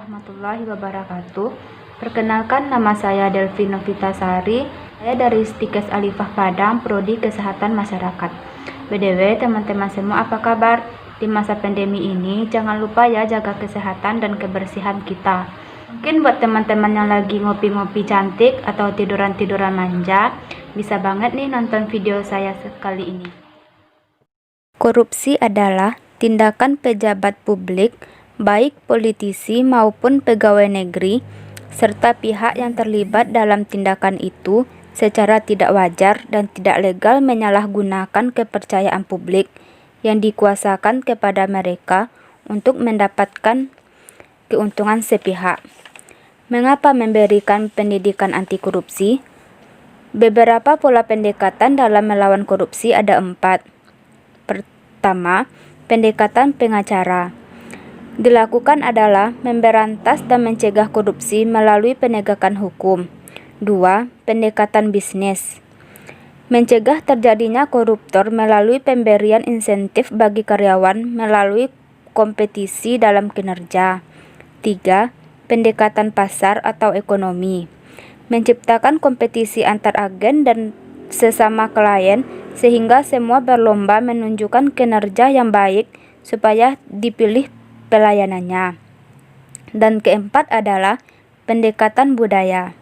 warahmatullahi wabarakatuh. Perkenalkan, nama saya Delvi Novitasari. Saya dari Stikes Alifah Padang, Prodi Kesehatan Masyarakat. BTW teman-teman semua, apa kabar? Di masa pandemi ini, jangan lupa ya jaga kesehatan dan kebersihan kita. Mungkin buat teman-teman yang lagi ngopi-ngopi cantik atau tiduran-tiduran manja, bisa banget nih nonton video saya sekali ini. Korupsi adalah tindakan pejabat publik, baik politisi maupun pegawai negeri, serta pihak yang terlibat dalam tindakan itu secara tidak wajar dan tidak legal menyalahgunakan kepercayaan publik yang dikuasakan kepada mereka untuk mendapatkan keuntungan sepihak. Mengapa memberikan pendidikan anti korupsi? Beberapa pola pendekatan dalam melawan korupsi ada 4. Pertama, pendekatan pengacara. Dilakukan adalah memberantas dan mencegah korupsi melalui penegakan hukum. 2. Pendekatan bisnis. Mencegah terjadinya koruptor melalui pemberian insentif bagi karyawan melalui kompetisi dalam kinerja. 3. Pendekatan pasar atau ekonomi. Menciptakan kompetisi antar agen dan sesama klien sehingga semua berlomba menunjukkan kinerja yang baik supaya dipilih pelayanannya. Dan keempat adalah pendekatan budaya.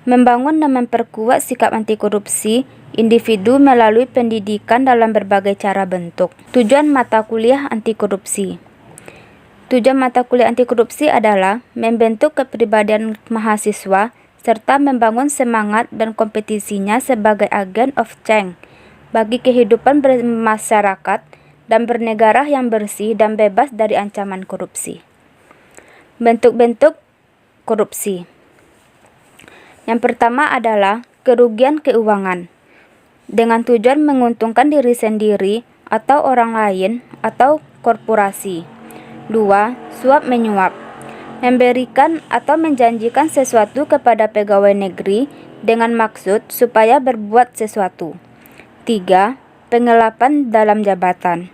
Membangun dan memperkuat sikap anti korupsi individu melalui pendidikan dalam berbagai cara bentuk. Tujuan mata kuliah anti korupsi. Tujuan mata kuliah anti korupsi adalah membentuk kepribadian mahasiswa serta membangun semangat dan kompetisinya sebagai agent of change bagi kehidupan bermasyarakat dan bernegara yang bersih dan bebas dari ancaman korupsi. Bentuk-bentuk korupsi. Yang pertama adalah kerugian keuangan dengan tujuan menguntungkan diri sendiri atau orang lain atau korporasi. 2. Suap menyuap. Memberikan atau menjanjikan sesuatu kepada pegawai negeri dengan maksud supaya berbuat sesuatu. 3. Pengelapan dalam jabatan.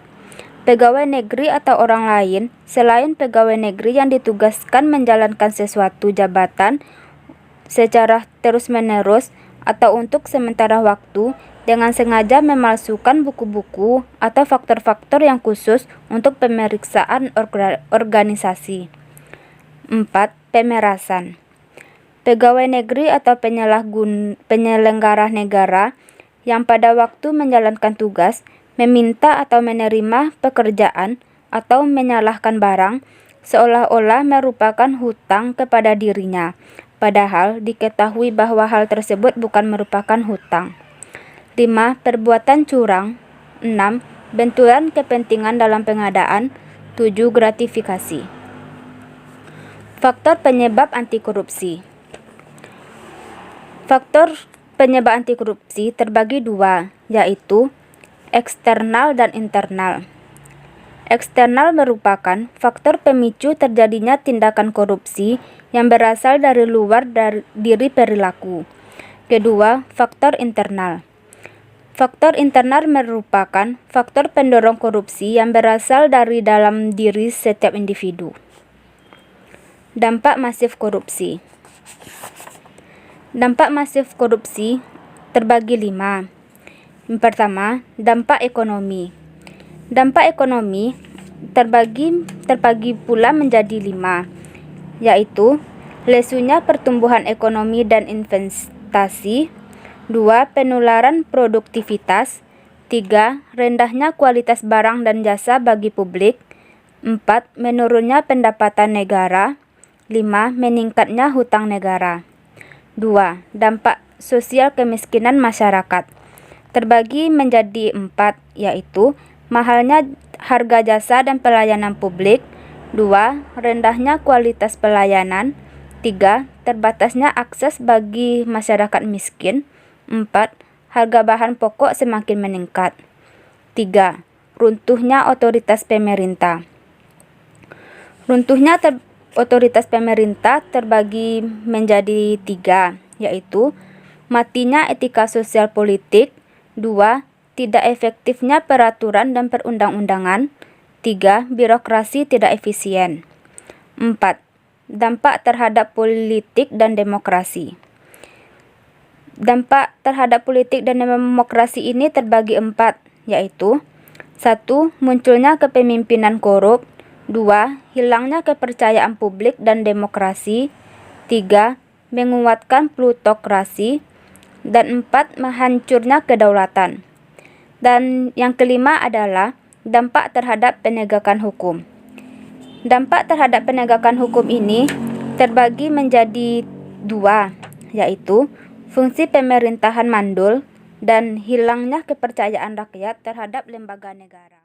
Pegawai negeri atau orang lain selain pegawai negeri yang ditugaskan menjalankan sesuatu jabatan secara terus-menerus atau untuk sementara waktu dengan sengaja memalsukan buku-buku atau faktor-faktor yang khusus untuk pemeriksaan organisasi. 4. Pemerasan. Pegawai negeri atau penyelenggara negara yang pada waktu menjalankan tugas meminta atau menerima pekerjaan atau menyalahkan barang seolah-olah merupakan hutang kepada dirinya, padahal diketahui bahwa hal tersebut bukan merupakan hutang. 5. Perbuatan curang. 6. Benturan kepentingan dalam pengadaan. 7. Gratifikasi. Faktor penyebab anti korupsi. Faktor penyebab anti korupsi terbagi 2, yaitu eksternal dan internal. Eksternal merupakan faktor pemicu terjadinya tindakan korupsi yang berasal dari luar dari diri perilaku. Kedua, faktor internal. Faktor internal merupakan faktor pendorong korupsi yang berasal dari dalam diri setiap individu. Dampak masif korupsi. Dampak masif korupsi terbagi 5. Yang pertama, dampak ekonomi. Dampak ekonomi terbagi pula menjadi 5, yaitu lesunya pertumbuhan ekonomi dan investasi. 2. Penularan produktivitas. 3. Rendahnya kualitas barang dan jasa bagi publik. 4. Menurunnya pendapatan negara. 5. Meningkatnya hutang negara. 2. Dampak sosial kemiskinan masyarakat terbagi menjadi 4, yaitu mahalnya harga jasa dan pelayanan publik. 2. Rendahnya kualitas pelayanan. 3. Terbatasnya akses bagi masyarakat miskin. 4. Harga bahan pokok semakin meningkat. 3. Runtuhnya otoritas pemerintah. Runtuhnya otoritas pemerintah terbagi menjadi 3, yaitu matinya etika sosial politik. 2. Tidak efektifnya peraturan dan perundang-undangan. 3. Birokrasi tidak efisien. 4. dampak terhadap politik dan demokrasi. Dampak terhadap politik dan demokrasi ini terbagi 4, yaitu 1. Munculnya kepemimpinan korup. 2. Hilangnya kepercayaan publik dan demokrasi. 3. Menguatkan plutokrasi. Dan 4. Menghancurnya kedaulatan. Dan yang kelima adalah dampak terhadap penegakan hukum. Dampak terhadap penegakan hukum ini terbagi menjadi 2, yaitu fungsi pemerintahan mandul dan hilangnya kepercayaan rakyat terhadap lembaga negara.